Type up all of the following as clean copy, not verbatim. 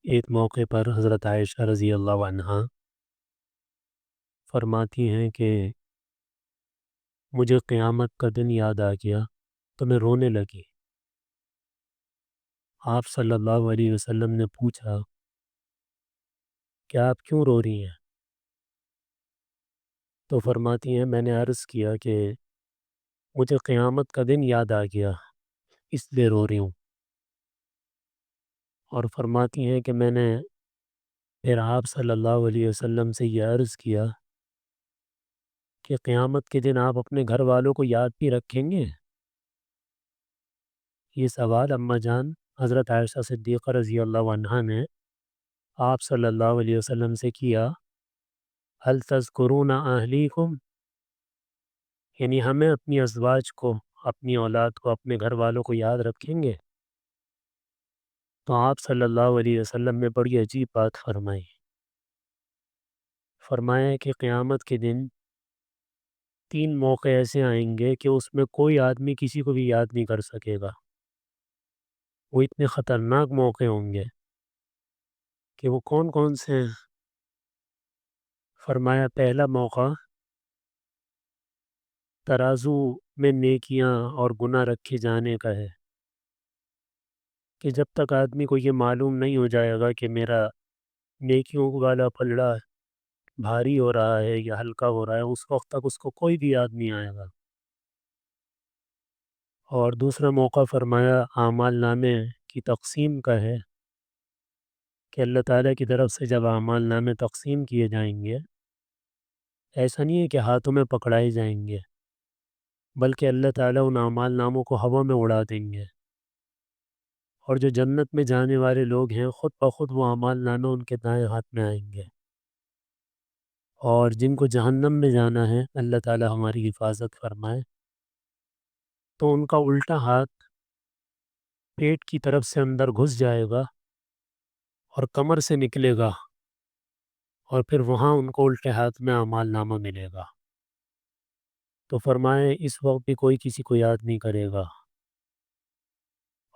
ایک موقع پر حضرت عائشہ رضی اللہ عنہا فرماتی ہیں کہ مجھے قیامت کا دن یاد آ گیا تو میں رونے لگی۔ آپ صلی اللہ علیہ وسلم نے پوچھا کہ آپ کیوں رو رہی ہیں؟ تو فرماتی ہیں میں نے عرض کیا کہ مجھے قیامت کا دن یاد آ گیا اس لیے رو رہی ہوں۔ اور فرماتی ہیں کہ میں نے پھر آپ صلی اللہ علیہ وسلم سے یہ عرض کیا کہ قیامت کے دن آپ اپنے گھر والوں کو یاد بھی رکھیں گے؟ یہ سوال اماں جان حضرت عائشہ صدیقہ رضی اللہ عنہا نے آپ صلی اللہ علیہ وسلم سے کیا، هل تذکرون اہلیکم، یعنی ہمیں اپنی ازواج کو، اپنی اولاد کو، اپنے گھر والوں کو یاد رکھیں گے؟ تو آپ صلی اللہ علیہ وسلم نے بڑی عجیب بات فرمائی۔ فرمایا کہ قیامت کے دن 3 موقع ایسے آئیں گے کہ اس میں کوئی آدمی کسی کو بھی یاد نہیں کر سکے گا۔ وہ اتنے خطرناک موقع ہوں گے کہ وہ کون کون سے ہیں؟ فرمایا پہلا موقع ترازو میں نیکیاں اور گناہ رکھے جانے کا ہے، کہ جب تک آدمی کو یہ معلوم نہیں ہو جائے گا کہ میرا نیکیوں والا پلڑا بھاری ہو رہا ہے یا ہلکا ہو رہا ہے، اس وقت تک اس کو کوئی بھی یاد نہیں آئے گا۔ اور دوسرا موقع فرمایا اعمال نامے کی تقسیم کا ہے، کہ اللہ تعالیٰ کی طرف سے جب اعمال نامے تقسیم کیے جائیں گے، ایسا نہیں ہے کہ ہاتھوں میں پکڑائے جائیں گے، بلکہ اللہ تعالیٰ ان اعمال ناموں کو ہوا میں اڑا دیں گے، اور جو جنت میں جانے والے لوگ ہیں خود بخود وہ اعمال نامے ان کے دائیں ہاتھ میں آئیں گے، اور جن کو جہنم میں جانا ہے اللہ تعالیٰ ہماری حفاظت فرمائے، تو ان کا الٹا ہاتھ پیٹ کی طرف سے اندر گھس جائے گا اور کمر سے نکلے گا، اور پھر وہاں ان کو الٹے ہاتھ میں اعمال نامہ ملے گا۔ تو فرمائے اس وقت بھی کوئی کسی کو یاد نہیں کرے گا۔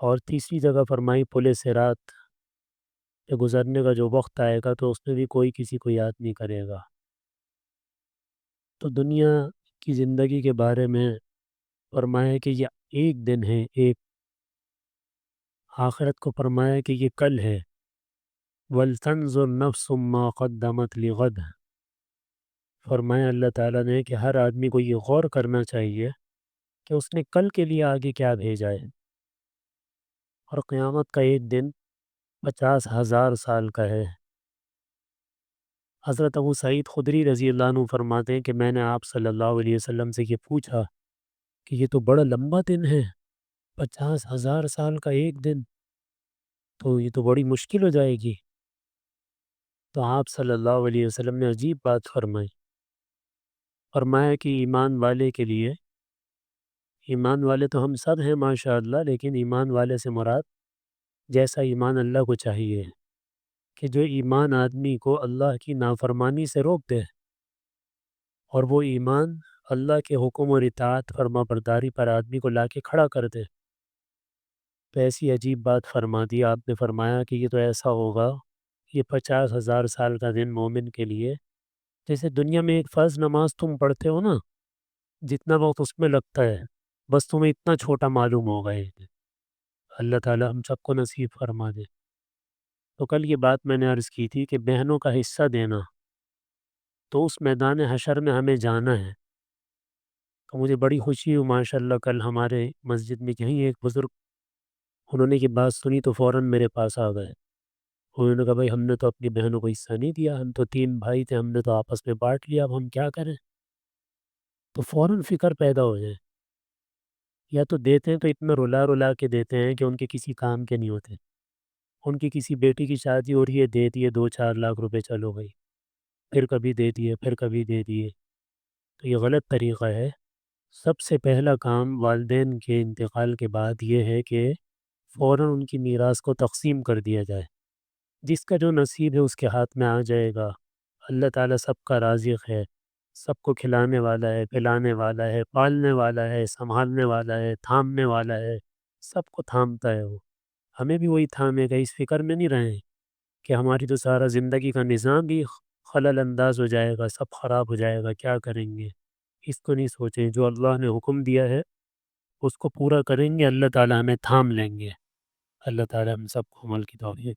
اور تیسری جگہ فرمائی پل صراط پہ گزرنے کا جو وقت آئے گا تو اس میں بھی کوئی کسی کو یاد نہیں کرے گا۔ تو دنیا کی زندگی کے بارے میں فرمایا کہ یہ ایک دن ہے، ایک آخرت کو فرمایا کہ یہ کل ہے، وَلْتَنْظُرْ نَفْسٌ مَّا قَدَّمَتْ لِغَدٍ۔ فرمایا اللہ تعالیٰ نے کہ ہر آدمی کو یہ غور کرنا چاہیے کہ اس نے کل کے لیے آگے کیا بھیجا ہے۔ اور قیامت کا ایک دن 50,000 سال کا ہے۔ حضرت ابو سعید خدری رضی اللہ عنہ فرماتے ہیں کہ میں نے آپ صلی اللہ علیہ وسلم سے یہ پوچھا کہ یہ تو بڑا لمبا دن ہے، 50,000 سال کا ایک دن، تو یہ تو بڑی مشکل ہو جائے گی۔ تو آپ صلی اللہ علیہ وسلم نے عجیب بات فرمائی۔ فرمایا کہ ایمان والے کے لیے، ایمان والے تو ہم سب ہیں ماشاءاللہ، لیکن ایمان والے سے مراد جیسا ایمان اللہ کو چاہیے، کہ جو ایمان آدمی کو اللہ کی نافرمانی سے روک دے، اور وہ ایمان اللہ کے حکم اور اطاعت فرما برداری پر آدمی کو لا کے کھڑا کر دے۔ تو ایسی عجیب بات فرما دی آپ نے، فرمایا کہ یہ تو ایسا ہوگا، یہ 50,000 سال کا دن مومن کے لیے جیسے دنیا میں ایک فرض نماز تم پڑھتے ہو نا، جتنا وقت اس میں لگتا ہے بس تمہیں اتنا چھوٹا معلوم ہوگا یہ دن۔ اللہ تعالیٰ ہم سب کو نصیب فرما دے۔ تو کل یہ بات میں نے عرض کی تھی کہ بہنوں کا حصہ دینا، تو اس میدان حشر میں ہمیں جانا ہے۔ تو مجھے بڑی خوشی ہوئی ماشاءاللہ، کل ہمارے مسجد میں کہیں ایک بزرگ، انہوں نے یہ بات سنی تو فوراً میرے پاس آ گئے۔ انہوں نے کہا بھائی ہم نے تو اپنی بہنوں کو حصہ نہیں دیا، ہم تو 3 بھائی تھے، ہم نے تو آپس میں بانٹ لیا، اب ہم کیا کریں؟ تو فوراً فکر پیدا ہو جائے، یا تو دیتے ہیں تو اتنا رلا رلا کے دیتے ہیں کہ ان کے کسی کام کے نہیں ہوتے۔ ان کی کسی بیٹی کی شادی ہو رہی ہے، دے دیے 2-4 لاکھ روپے، چلو بھائی، پھر کبھی دے دیے، پھر کبھی دے دیے۔ تو یہ غلط طریقہ ہے۔ سب سے پہلا کام والدین کے انتقال کے بعد یہ ہے کہ فوراً ان کی میراث کو تقسیم کر دیا جائے، جس کا جو نصیب ہے اس کے ہاتھ میں آ جائے گا۔ اللہ تعالیٰ سب کا رازق ہے، سب کو کھلانے والا ہے، پلانے والا ہے، پالنے والا ہے، سنبھالنے والا ہے، تھامنے والا ہے، سب کو تھامتا ہے وہ۔ ہمیں بھی وہی تھامے گا، اس فکر میں نہیں رہیں کہ ہماری تو سارا زندگی کا نظام ہی خلل انداز ہو جائے گا، سب خراب ہو جائے گا، کیا کریں گے؟ اس کو نہیں سوچیں، جو اللہ نے حکم دیا ہے اس کو پورا کریں گے، اللہ تعالیٰ ہمیں تھام لیں گے۔ اللہ تعالیٰ ہم سب کو عمل کی توفیق